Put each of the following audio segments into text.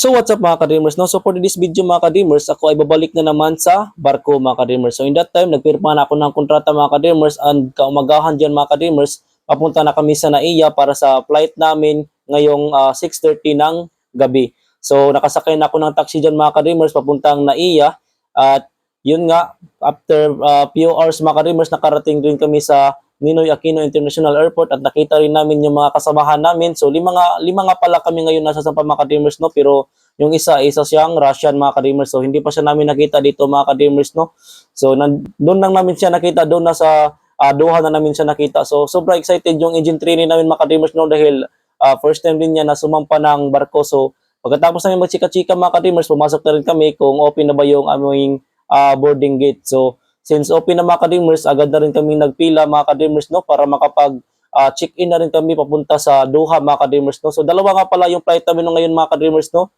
So what's up mga ka-dreamers, no? So for this video mga ka-dreamers, ako ay babalik na naman sa barko mga ka-dreamers. So in that time, nagpirma na ako ng kontrata mga ka-dreamers, and kaumagahan dyan mga ka-dreamers, papunta na kami sa NAIA para sa flight namin ngayong 6:30 ng gabi. So nakasakay na ako ng taxi dyan mga ka-dreamers papuntang NAIA, at yun nga, after few hours mga ka-dreamers, nakarating din kami sa Ninoy Aquino International Airport at nakita rin namin yung mga kasamahan namin. So lima nga pala kami ngayon nasa Sampa mga ka-dreamers, no? Pero yung isa siyang Russian mga ka-dreamers. So hindi pa siya namin nakita dito mga ka-dreamers, no? So doon lang namin siya nakita, doon na sa Doha na namin siya nakita. So sobra excited yung engine training namin mga ka-dreamers, no? Dahil first time din niya na sumampa ng barko. So pagkatapos namin magchika-chika mga ka-dreamers, pumasok na rin kami kung open na ba yung aming boarding gate. So since open na mga ka-dreamers, agad na rin kami nagpila mga ka-dreamers, no, para makapag check-in na rin kami papunta sa Doha mga ka-dreamers, no. So dalawa nga pala yung flight namin ngayon mga ka-dreamers, no.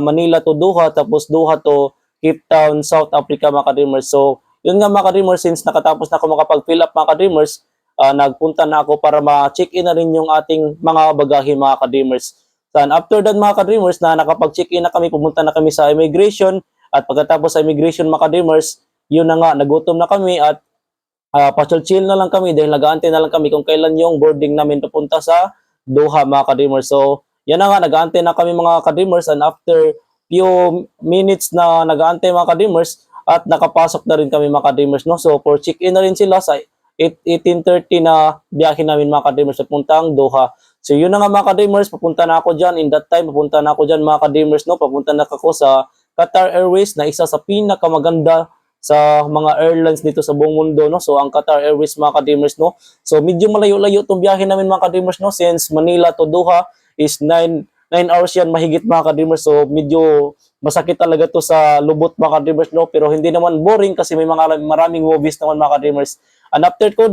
Manila to Doha, tapos Doha to Cape Town, South Africa mga ka-dreamers. So yun nga mga ka-dreamers, since nakatapos na ako makapag-fill up mga ka-dreamers, nagpunta na ako para ma-check-in na rin yung ating mga bagahe mga ka-dreamers. So, and after that mga ka-dreamers, na nakapag-check-in na kami, pumunta na kami sa immigration, at pagkatapos sa immigration mga ka-dreamers, yun na nga, nagutom na kami at pa-chill na lang kami dahil nag-aantay na lang kami kung kailan yung boarding namin papunta sa Doha mga ka-dreamers. So, yan na nga, nag-aantay na kami mga ka-dreamers, and after few minutes na nag-aantay mga ka-dreamers, at nakapasok na rin kami mga ka-dreamers, no? So, for check-in na rin sila sa 18:30 na biyahe namin mga ka-dreamers papuntang Doha. So, yun na nga mga ka-dreamers, papunta na ako dyan. In that time, papunta na ako dyan mga ka-dreamers, no? Papunta na ako sa Qatar Airways, na isa sa pinakamaganda sa mga airlines dito sa buong mundo, no? So ang Qatar Airways mga ka-dreamers, no? So medyo malayo-layo tong biyahe namin mga ka-dreamers, no? Since Manila to Doha is 9 hours yan mahigit mga ka-dreamers. So medyo masakit talaga to sa lubot mga ka-dreamers, no? Pero hindi naman boring kasi may maraming movies naman mga ka-dreamers. And after ko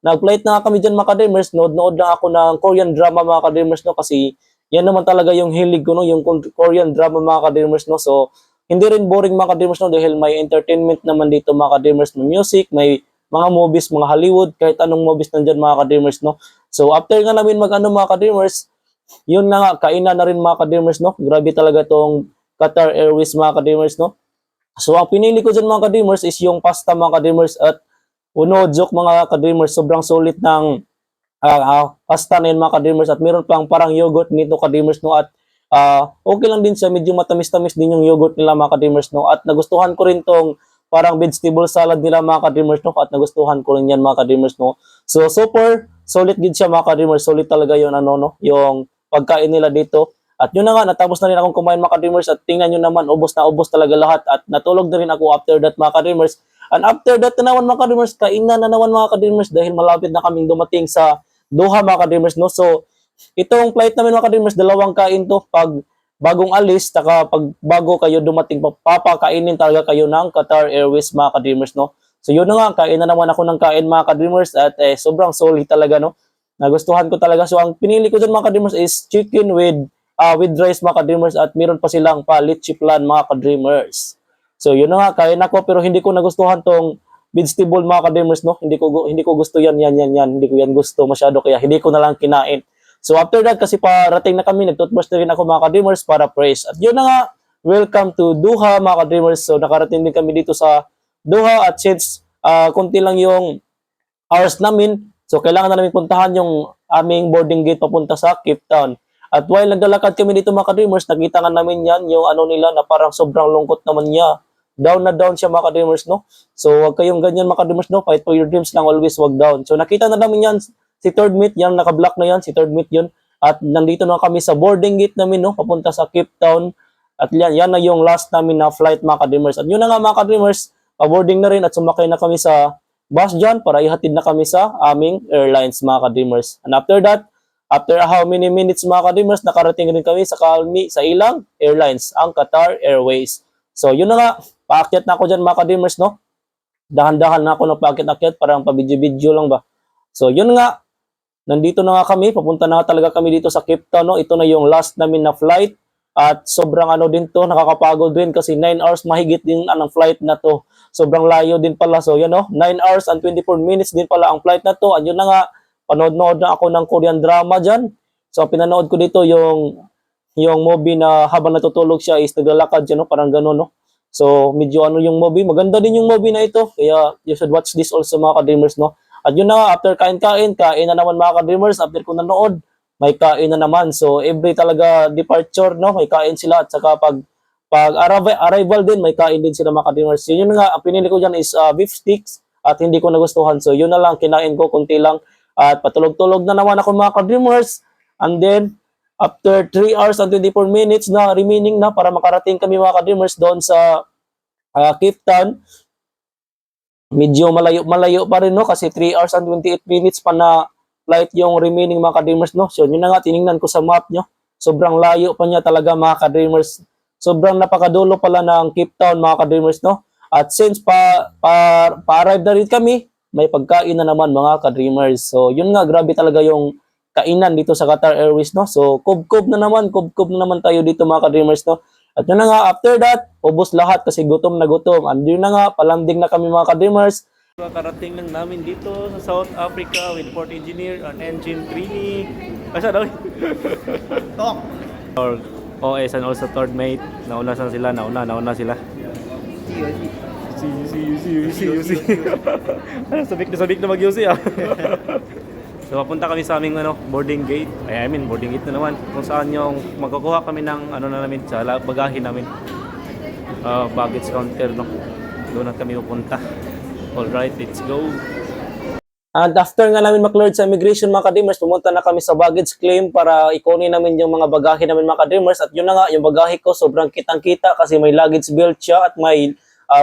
nag-flight na kami dyan mga ka-dreamers, nood na ako ng Korean drama mga ka-dreamers, no? Kasi yan naman talaga yung hilig ko, no? Yung Korean drama mga ka-dreamers, no? So hindi rin boring mga ka-dreamers, no, dahil may entertainment naman dito mga ka-dreamers, may music, may mga movies, mga Hollywood, kahit anong movies nandyan mga ka-dreamers, no. So after nga namin mga ka-dreamers, yun na nga, kainan na rin mga ka-dreamers, no. Grabe talaga tong Qatar Airways mga ka-dreamers, no. So ang pinili ko dyan mga ka-dreamers is yung pasta mga ka-dreamers, at joke mga ka-dreamers, sobrang sulit ng pasta na yun mga ka-dreamers, at meron pang parang yogurt nito ka-dreamers, no, at okay lang din siya, medyo matamis-tamis din yung yogurt nila mga ka-dreamers, no, at nagustuhan ko rin tong parang vegetable salad nila mga ka-dreamers, no, at nagustuhan ko rin yan mga ka-dreamers, no. So super solid din siya mga ka-dreamers, solid talaga yung yung pagkain nila dito. At yun na nga, natapos na rin akong kumain mga ka-dreamers, at tingnan nyo naman, ubos na ubos talaga lahat, at natulog na rin ako after that mga ka-dreamers. And after that na naman mga ka-dreamers, kainan na naman mga ka-dreamers, dahil malapit na kaming dumating sa Doha mga ka-dreamers, no. So itong flight namin mga ka-dreamers, dalawang kain to. Pag bagong alis, taka pag bago kayo dumating, papakainin talaga kayo ng Qatar Airways mga ka-dreamers, no. So yun na nga, kain na naman ako ng kain mga ka-dreamers, at sobrang solid talaga, no. Nagustuhan ko talaga. So ang pinili ko dyan mga ka-dreamers is chicken with rice mga ka-dreamers, at meron pa silang litchi flan mga ka-dreamers. So yun na nga, kain ako, pero hindi ko nagustuhan tong vegetable mga ka-dreamers, no. Hindi ko gusto yan. Hindi ko yan gusto masyado, kaya hindi ko na lang kinain. So after that, kasi parating na kami, nag-toothbrush na rin ako mga ka-dreamers para fresh. At yun na nga, welcome to Doha mga ka-dreamers. So nakarating din kami dito sa Doha, at since konti lang yung hours namin, so kailangan na namin puntahan yung aming boarding gate papunta sa Cape Town. At while naglalakad kami dito mga ka-dreamers, nakita nga namin yan, yung nila na parang sobrang lungkot naman niya. Down na down siya mga ka-dreamers, no? So wag kayong ganyan mga ka-dreamers, no? Fight for your dreams lang, always wag down. So nakita na namin yan, si third mate, yan, naka-block na yan, si third mate yun. At nandito na kami sa boarding gate namin, no, papunta sa Cape Town. At yan na yung last namin na flight mga ka-dreamers. At yun na nga mga ka-dreamers, pa-boarding na rin, at sumakay na kami sa bus dyan para ihatid na kami sa aming airlines mga ka-dreamers. And after that, after how many minutes mga ka-dreamers, nakarating rin kami sa ilang airlines, ang Qatar Airways. So yun na nga, paakyat na ako dyan mga ka-dreamers, no. Dahan-dahan na ako ng paakyat-akyat, parang pa-video-video lang ba. So yun nga, nandito na nga kami, papunta na nga talaga kami dito sa Cape Town, no? Ito na yung last namin na flight, at sobrang din to, nakakapagod din kasi 9 hours mahigit din ang flight na to. Sobrang layo din pala. So yan, no, 9 hours and 24 minutes din pala ang flight na to. At yun na nga, panood-nood na ako ng Korean drama dyan. So pinanood ko dito yung yung movie na habang natutulog siya is naglalakad siya, no? Parang gano'n, no? So, medyo ano yung movie. Maganda din yung movie na ito. Kaya, you should watch this also mga ka-dreamers, no? At yun na nga, after kain na naman mga ka-dreamers. After ko nanood, may kain na naman. So, every talaga departure, no? May kain sila. At saka arrival din, may kain din sila mga ka-dreamers. So, yun nga, ang pinili ko dyan is beef sticks at hindi ko nagustuhan. So, yun na lang, kinain ko, kunti lang. At patulog-tulog na naman ako mga ka-dreamers. And then, after 3 hours and 24 minutes na remaining na para makarating kami mga ka-dreamers doon sa Cape Town, medyo malayo pa rin, no, kasi 3 hours and 28 minutes pa na flight yung remaining mga ka-dreamers, no. So yun na nga, tiningnan ko sa map nyo, sobrang layo pa niya talaga mga ka-dreamers, sobrang napakadulo pala ng Cape Town mga ka-dreamers, no. At since pa-arrive na rin kami, may pagkain na naman mga ka-dreamers. So yun nga, grabe talaga yung kainan dito sa Qatar Airways, no. So kubkob na naman tayo dito mga ka-dreamers, no. At yun na nga, after that, ubos lahat kasi gutom na gutom. And yun na nga, palanding na kami mga ka-dreamers. Karating lang namin dito sa South Africa with port engineer and engine trainee. Asa daw? Talk. Or OS and also third mate. Nauna sila. See. Sabik na mag-UC ah. So papunta kami sa aming boarding gate. Boarding gate na naman kung saan yung magkukuha kami ng namin sa bagahe namin. Baggage counter, no. Doon na kami pupunta. All right, let's go. And after nga namin makleared sa immigration mga ka-dreamers, pumunta na kami sa baggage claim para ikunin namin yung mga bagahe namin mga ka-dreamers. At yun na nga, yung bagahe ko sobrang kitang-kita kasi may luggage belt siya at may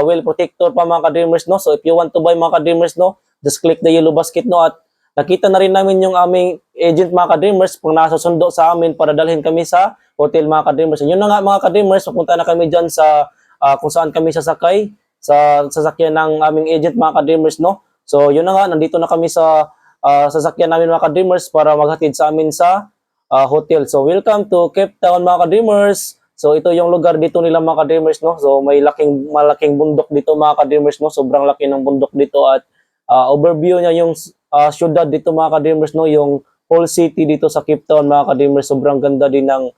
wheel protector pa mga ka-dreamers, no. So if you want to buy mga ka-dreamers, no, just click the yellow basket, no. At nakita na rin namin yung aming agent mga ka-dreamers pang nasusundo sa amin para dalhin kami sa hotel mga ka-dreamers. Yun na nga mga ka-dreamers, pupunta na kami dyan sa kung saan kami sasakay sa sasakyan ng aming agent mga ka-dreamers, no. So yun na nga, nandito na kami sa sasakyan namin mga ka-dreamers para maghatid sa amin sa hotel. So welcome to Cape Town mga ka-dreamers. So ito yung lugar dito nila mga ka-dreamers, no. So may malaking bundok dito mga ka-dreamers, no. Sobrang laki ng bundok dito at overview niya yung syudad dito mga ka-dreamers, no, yung whole city dito sa Cape Town mga ka-dreamers. Sobrang ganda din ng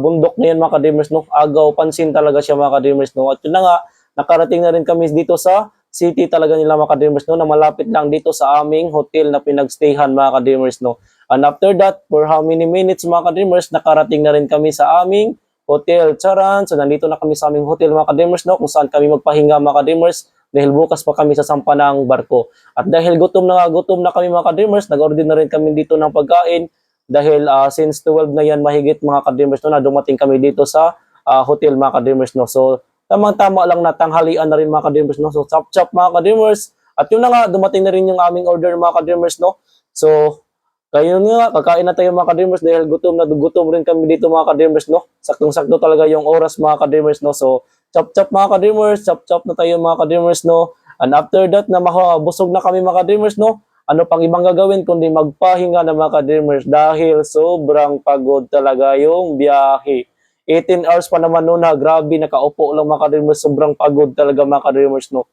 bundok na yan mga ka-dreamers, no. Agaw, pansin talaga siya mga ka-dreamers, no. At yun na nga, nakarating na rin kami dito sa city talaga nila mga ka-dreamers, no, na malapit lang dito sa aming hotel na pinagstayhan mga ka-dreamers, no. And after that, for how many minutes mga ka-dreamers, nakarating na rin kami sa aming hotel. Charan! So nandito na kami sa aming hotel mga ka-dreamers, no, kung saan kami magpahinga mga ka-dreamers dahil bukas pa kami sa sampa ng barko. At dahil gutom na kami mga ka-dreamers, nag-order na rin kami dito ng pagkain dahil since 12 na yan mahigit mga ka-dreamers, no, na dumating kami dito sa hotel mga ka-dreamers, no. So tamang-tama lang na tanghalian na rin mga ka-dreamers, no. So chop-chop mga ka-dreamers. At yun na nga, dumating na rin yung aming order mga ka-dreamers, no. So kaya nga, kakain na tayo mga ka-dreamers dahil gutom rin kami dito mga ka-dreamers, no. Saktong-sakto talaga yung oras mga ka-dreamers, no. So chop-chop mga ka-dreamers, chop-chop na tayo mga ka-dreamers, no. And after that, na busog na kami mga ka-dreamers, no. Ano pang ibang gagawin kundi magpahinga na mga ka-dreamers dahil sobrang pagod talaga yung biyahe. 18 hours pa naman noon na, grabe, nakaupo lang mga ka-dreamers, sobrang pagod talaga mga ka-dreamers, no.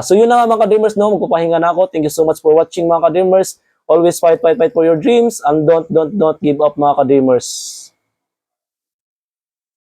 So yun na nga mga ka-dreamers, no, magpapahinga na ako. Thank you so much for watching mga ka-dreamers. Always fight for your dreams and don't give up mga ka-dreamers.